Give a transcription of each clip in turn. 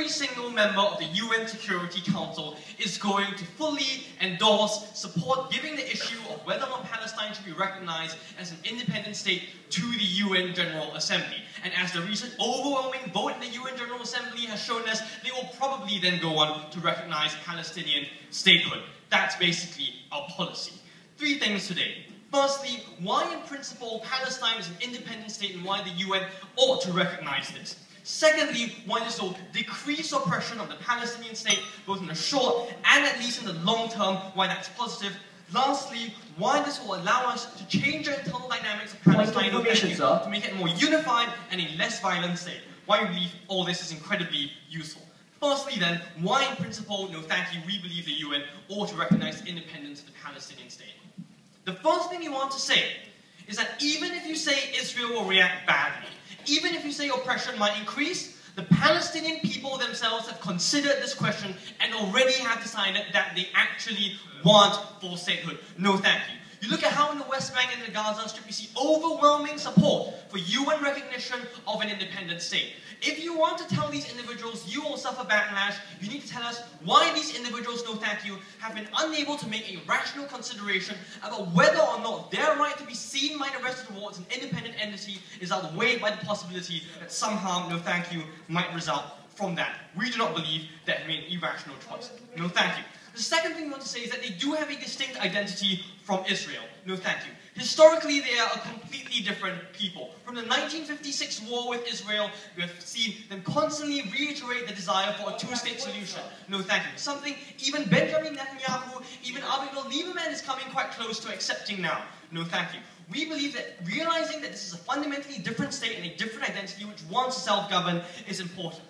every single member of the UN Security Council is going to fully endorse, support giving the issue of whether or not Palestine should be recognized as an independent state to the UN General Assembly. And as the recent overwhelming vote in the UN General Assembly has shown us, they will probably then go on to recognize Palestinian statehood. That's basically our policy. 3 things today. Firstly, why in principle Palestine is an independent state and why the UN ought to recognize this. Secondly, why this will decrease oppression of the Palestinian state, both in the short and at least in the long term, why that's positive. Lastly, why this will allow us to change the internal dynamics of Palestine to make it more unified and a less violent state. Why we believe all this is incredibly useful. Firstly then, why in principle, no thank you, we believe the UN ought to recognize the independence of the Palestinian state. The first thing you want to say is that even if you say Israel will react badly, even if you say oppression might increase, the Palestinian people themselves have considered this question and already have decided that they actually want full statehood. No thank you. You look at how in the West Bank and the Gaza Strip you see overwhelming support for UN recognition of an independent state. If you want to tell these individuals you will suffer backlash, you need to tell us why these individuals, no thank you, have been unable to make a rational consideration about whether or not their right to be seen by the rest of the world as an independent entity is outweighed by the possibility that some harm, no thank you, might result from that. We do not believe that it made an irrational choice. No thank you. The second thing we want to say is that they do have a distinct identity from Israel. No thank you. Historically, they are a completely different people. From the 1956 war with Israel, we have seen them constantly reiterate the desire for a 2-state solution. No thank you. Something even Benjamin Netanyahu, even Avigdor Lieberman is coming quite close to accepting now. No thank you. We believe that realizing that this is a fundamentally different state and a different identity which wants to self-govern is important.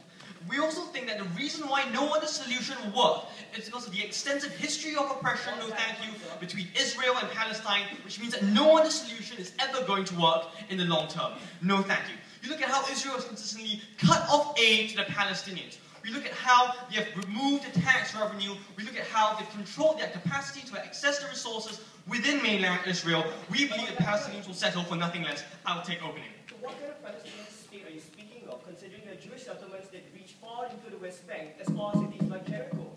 We also think that the reason why no other solution will work is because of the extensive history of oppression, no thank you, between Israel and Palestine, which means that no other solution is ever going to work in the long term. No thank you. You look at how Israel has consistently cut off aid to the Palestinians. We look at how they have removed the tax revenue. We look at how they've controlled their capacity to access the resources within mainland Israel. We believe the Palestinians will settle for nothing less. I'll take opening. So what kind of Palestinian state are you speaking of, considering the Jewish settlements that reach far into the West Bank, as far as cities like Jericho?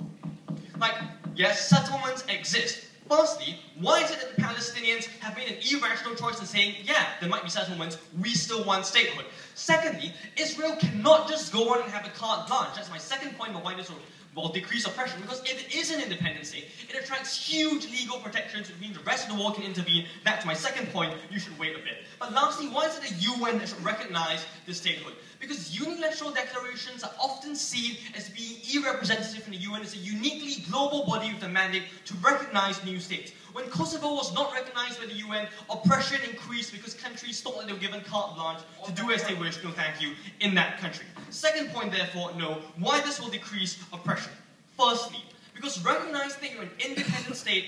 Yes, settlements exist. Firstly, why is it that the Palestinians have made an irrational choice in saying, yeah, there might be settlements, we still want statehood? Secondly, Israel cannot just go on and have a carte blanche. That's my second point about why this will decrease oppression, because if it is an independent state, it attracts huge legal protections, which means the rest of the world can intervene. That's my second point. You should wait a bit. But lastly, why is it the UN that should recognize this statehood? Because unilateral declarations are often seen as being irrepresentative in the UN as a uniquely global body with a mandate to recognize new states. When Kosovo was not recognized by the UN, oppression increased because countries thought that they were given carte blanche to do as they wish, no thank you, in that country. Second point, therefore, no. Why this will decrease oppression? Firstly, because recognizing that you're an independent state,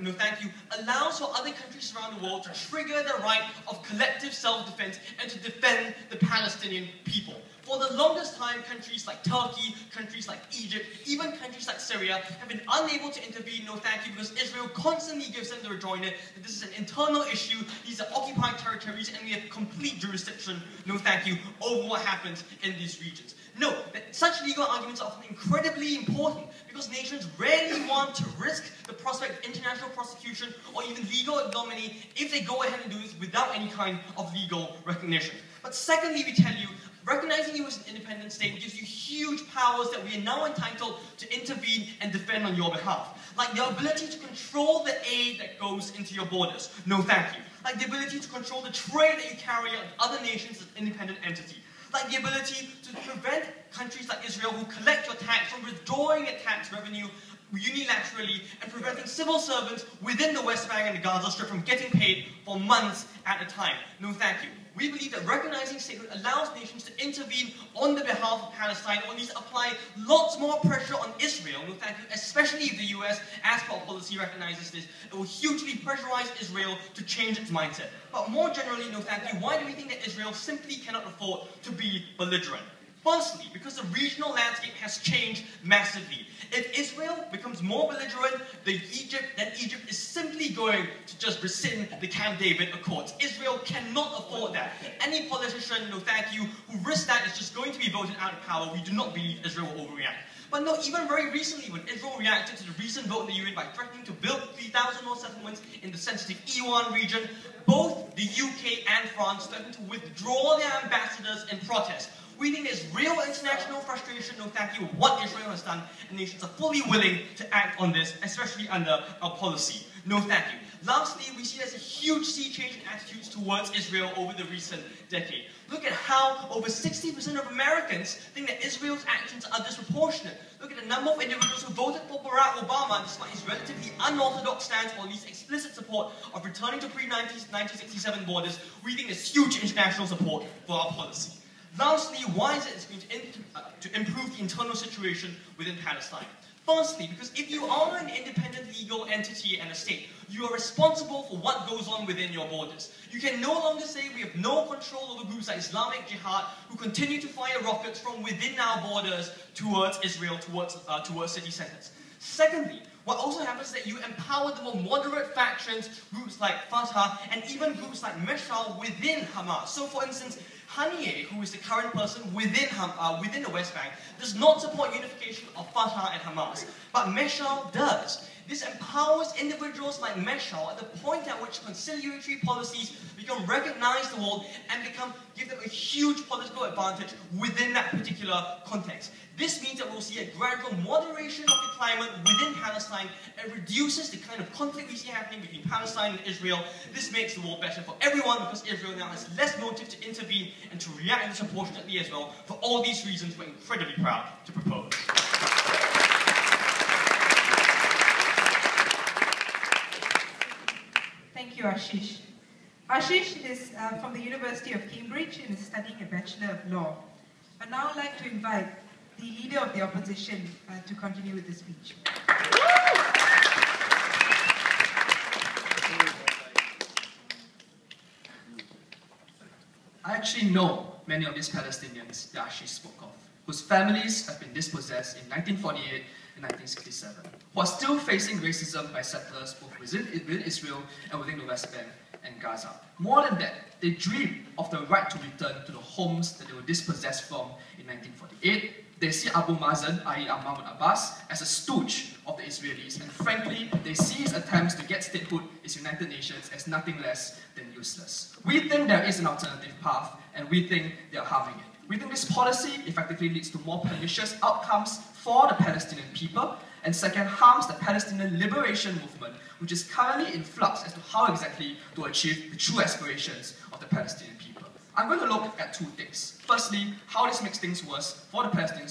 no thank you, allows for other countries around the world to trigger the right of collective self-defense and to defend the Palestinian people. For the longest time, countries like Turkey, countries like Egypt, even countries like Syria have been unable to intervene, no thank you, because Israel constantly gives them the rejoinder that this is an internal issue, these are occupied territories, and we have complete jurisdiction, no thank you, over what happens in these regions. Note that such legal arguments are often incredibly important because nations rarely want to risk the prospect of international prosecution or even legal ignominy if they go ahead and do this without any kind of legal recognition. But secondly, we tell you, recognizing you as an independent state gives you huge powers that we are now entitled to intervene and defend on your behalf. Like the ability to control the aid that goes into your borders. No thank you. Like the ability to control the trade that you carry out with other nations as an independent entity. Like the ability to prevent countries like Israel who collect your tax from withdrawing their tax revenue unilaterally and preventing civil servants within the West Bank and the Gaza Strip from getting paid for months at a time. No thank you. We believe that recognizing statehood allows nations to intervene on the behalf of Palestine, or at least apply lots more pressure on Israel, no thank you, especially if the US, as per our policy, recognizes this. It will hugely pressurize Israel to change its mindset. But more generally, no thank you, why do we think that Israel simply cannot afford to be belligerent? Firstly, because the regional landscape has changed massively. If Israel becomes more belligerent, then Egypt is simply going to just rescind the Camp David Accords. Israel cannot afford that. Any politician, no thank you, who risks that is just going to be voted out of power. We do not believe Israel will overreact. But no, even very recently, when Israel reacted to the recent vote in the UN by threatening to build 3,000 more settlements in the sensitive E1 region, both the UK and France threatened to withdraw their ambassadors in protest. We think there's real international frustration, no thank you, what Israel has done, and nations are fully willing to act on this, especially under our policy. No thank you. Lastly, we see there's a huge sea change in attitudes towards Israel over the recent decade. Look at how over 60% of Americans think that Israel's actions are disproportionate. Look at the number of individuals who voted for Barack Obama despite his relatively unorthodox stance or at least explicit support of returning to pre-1967 borders. We think there's huge international support for our policy. Lastly, why is it going to improve the internal situation within Palestine? Firstly, because if you are an independent legal entity and a state, you are responsible for what goes on within your borders. You can no longer say we have no control over groups like Islamic Jihad who continue to fire rockets from within our borders towards Israel, towards city centers. Secondly, what also happens is that you empower the more moderate factions, groups like Fatah, and even groups like Meshal within Hamas. So for instance, Haniyeh, who is the current person within the West Bank, does not support unification of Fatah and Hamas, but Meshal does. This empowers individuals like Meshal at the point at which conciliatory policies become recognized in the world and give them a huge political advantage within that particular context. This means that we'll see a gradual moderation of the climate within Palestine and reduces the kind of conflict we see happening between Palestine and Israel. This makes the world better for everyone because Israel now has less motive to intervene and to react disproportionately as well. For all these reasons, we're incredibly proud to propose. Thank you, Ashish. Ashish is from the University of Cambridge and is studying a Bachelor of Law. I'd now like to invite the Leader of the Opposition to continue with the speech. I actually know many of these Palestinians that Ashish spoke of, whose families have been dispossessed in 1948 and 1967, who are still facing racism by settlers both within Israel and within the West Bank and Gaza. More than that, they dream of the right to return to the homes that they were dispossessed from in 1948. They see Abu Mazen, i.e. Mahmoud Abbas, as a stooge of the Israelis, and frankly, they see his attempts to get statehood in United Nations as nothing less than useless. We think there is an alternative path, and we think they are harming it. We think this policy effectively leads to more pernicious outcomes for the Palestinian people, and second, harms the Palestinian liberation movement, which is currently in flux as to how exactly to achieve the true aspirations of the Palestinian people. I'm going to look at two things. Firstly, how this makes things worse for the Palestinian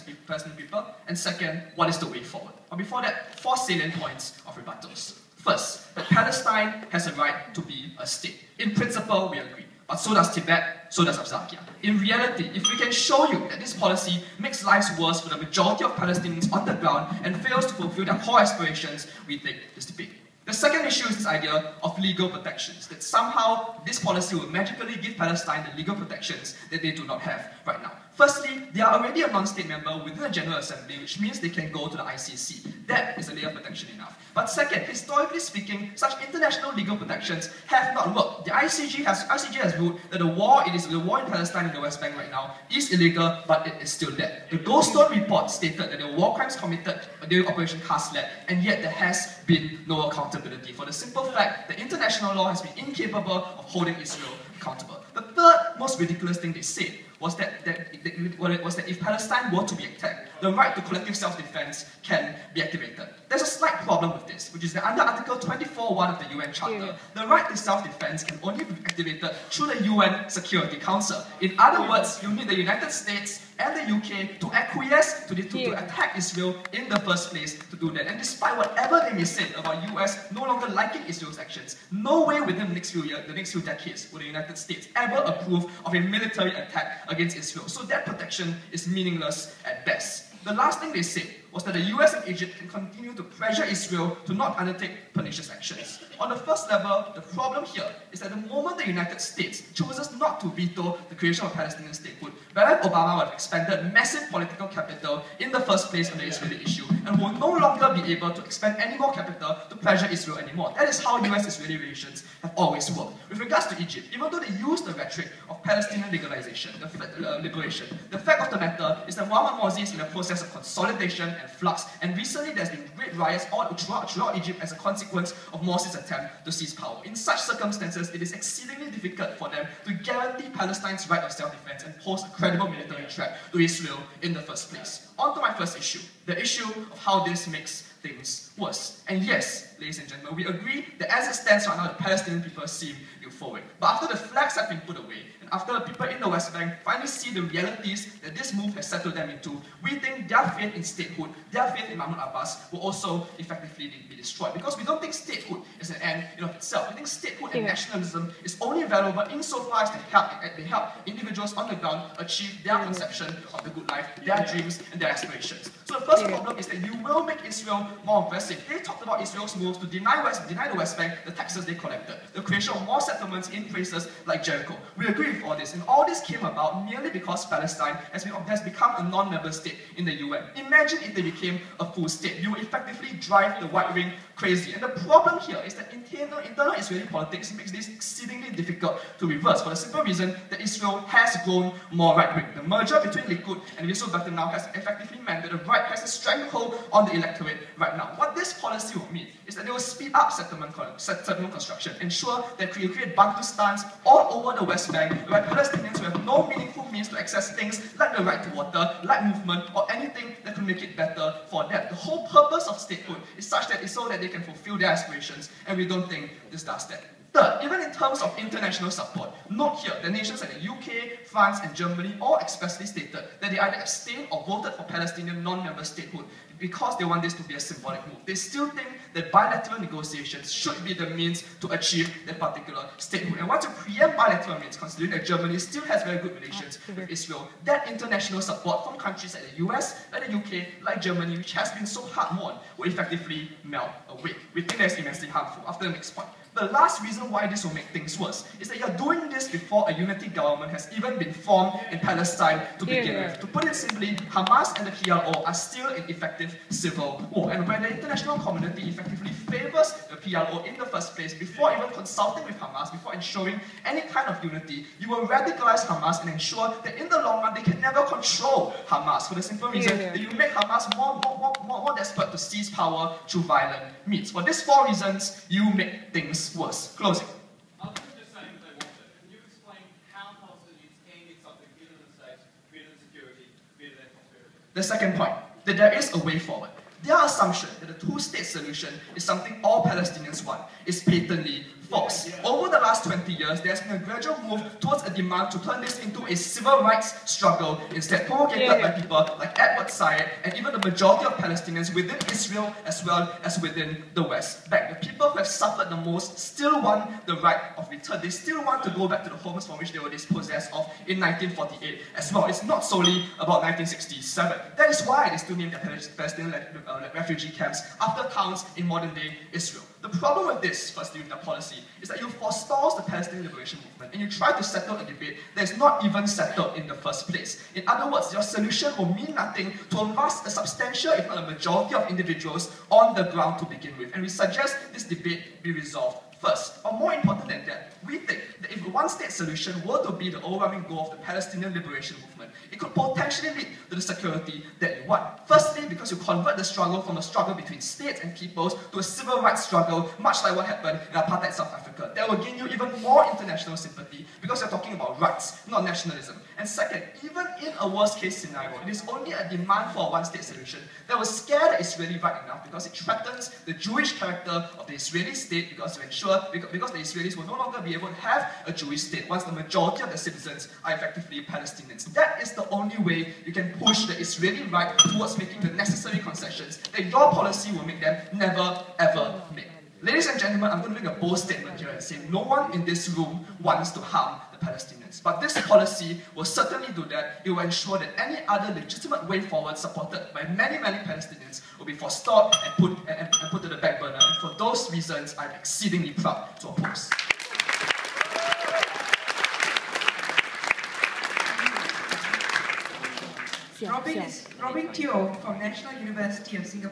people, and second, what is the way forward. But before that, 4 salient points of rebuttals. First, that Palestine has a right to be a state. In principle, we agree. But so does Tibet, so does Abkhazia. In reality, if we can show you that this policy makes lives worse for the majority of Palestinians on the ground and fails to fulfill their core aspirations, we take this debate. The second issue is this idea of legal protections, that somehow this policy will magically give Palestine the legal protections that they do not have right now. Firstly, they are already a non-state member within the General Assembly, which means they can go to the ICC. That is a layer of protection enough. But second, historically speaking, such international legal protections have not worked. The ICJ has ruled that the war in Palestine and the West Bank right now is illegal, but it is still there. The Goldstone report stated that there were war crimes committed during Operation Cast Lead, and yet there has been no accountability for the simple fact that international law has been incapable of holding Israel accountable. The third most ridiculous thing they said was that if Palestine were to be attacked, the right to collective self-defense can be activated. There's a slight problem with this, which is that under Article 24.1 of the UN Charter, the right to self-defense can only be activated through the UN Security Council. In other words, you need the United States and the UK to acquiesce to attack Israel in the first place to do that. And despite whatever they may say about US no longer liking Israel's actions, no way within the next few decades will the United States ever approve of a military attack against Israel. So that protection is meaningless at best. The last thing they said was that the US and Egypt can continue to pressure Israel to not undertake pernicious actions. On the first level, the problem here is that the moment the United States chooses not to veto the creation of Palestinian statehood, Barack Obama would have expended massive political capital in the first place on the Israeli issue and will no longer be able to expend any more capital to pressure Israel anymore. That is how US-Israeli relations have always worked. With regards to Egypt, even though they use the rhetoric of Palestinian legalization, liberation, the fact of the matter is that Muhammad Morsi is in a process of consolidation and flux, and recently there's been great riots all throughout Egypt as a consequence of Morsi's attempt to seize power. In such circumstances, it is exceedingly difficult for them to guarantee Palestine's right of self-defense and pose a credible military threat to Israel in the first place. On to my first issue, the issue of how this makes things worse. And yes, ladies and gentlemen, we agree that as it stands right now, the Palestinian people seem euphoric. But after the flags have been put away, and after the people in the West Bank finally see the realities that this move has settled them into, we think their faith in statehood, their faith in Mahmoud Abbas will also effectively be destroyed. Because we don't think statehood is an end in of itself. We think statehood and nationalism is only valuable insofar as they help individuals on the ground achieve their conception of the good life, their dreams and their aspirations. So the first problem is that you will make Israel more aggressive. They talked about Israel's moves to deny the West Bank the taxes they collected, the creation of more settlements in places like Jericho. We agree with all this, and all this came about merely because Palestine has become a non-member state in the UN. Imagine if they became a full state. You would effectively drive the white ring crazy. And the problem here is that internal Israeli politics makes this exceedingly difficult to reverse for the simple reason that Israel has grown more right-wing. The merger between Likud and Witswatersrand now has effectively meant that the right has a stranglehold on the electorate right now. What this policy will mean is that they will speed up settlement construction, ensure that you create Bantustans all over the West Bank, where Palestinians will have no meaningful means to access things like the right to water, like movement, or anything that could make it better for them. The whole purpose of statehood is such that it's so that they can fulfill their aspirations, and we don't think this does that. Third, even in terms of international support, note here that nations like the UK, France, and Germany all expressly stated that they either abstained or voted for Palestinian non-member statehood because they want this to be a symbolic move. They still think that bilateral negotiations should be the means to achieve that particular statehood. And once you preempt bilateral means, considering that Germany still has very good relations with Israel, that international support from countries like the US, like the UK, like Germany, which has been so hard-won, will effectively melt away. We think that's immensely harmful. After the next point. The last reason why this will make things worse is that you're doing this before a unity government has even been formed in Palestine to begin with. To put it simply, Hamas and the PLO are still in effective civil war. And when the international community effectively favors the PLO in the first place, before even consulting with Hamas, before ensuring any kind of unity, you will radicalize Hamas and ensure that in the long run they can never control Hamas, for the simple reason that you make Hamas more desperate to seize power through violent means. For these four reasons, you make things worse. Closing. Others are just saying they want it. Can you explain how Palestinians can get something better than safe, better than security, better than prosperity? The second point, that there is a way forward. Their assumption that the two-state solution is something all Palestinians want is patently false. Over the last 20 years, there has been a gradual move towards a demand to turn this into a civil rights struggle, instead propagated by people like Edward Said and even the majority of Palestinians within Israel as well as within the West Bank. The people who have suffered the most still want the right of return. They still want to go back to the homes from which they were dispossessed of in 1948 as well. It's not solely about 1967. That is why they still name their Palestinian refugee camps after towns in modern-day Israel. The problem with this, firstly, with the policy, is that you forestall the Palestinian liberation movement and you try to settle a debate that is not even settled in the first place. In other words, your solution will mean nothing to a substantial, if not a majority of individuals on the ground to begin with. And we suggest this debate be resolved first. But more important than that, we think that if a one-state solution were to be the overwhelming goal of the Palestinian liberation movement, it could potentially lead to the security that you want. Firstly, because you convert the struggle from a struggle between states and peoples to a civil rights struggle, much like what happened in apartheid South Africa. That will gain you even more international sympathy because you're talking about rights, not nationalism. And second, even in a worst-case scenario, it is only a demand for a one-state solution that will scare the Israeli right enough because it threatens the Jewish character of the Israeli state because the Israelis will no longer be able to have a Jewish state once the majority of the citizens are effectively Palestinians. That is the only way you can push the Israeli right towards making the necessary concessions that your policy will make them never ever make. Ladies and gentlemen, I'm going to make a bold statement here and say no one in this room wants to harm the the Palestinians. But this policy will certainly do that. It will ensure that any other legitimate way forward supported by many, many Palestinians will be forestalled and put to the back burner. And for those reasons, I'm exceedingly proud to oppose. Robin Teo from National University of Singapore.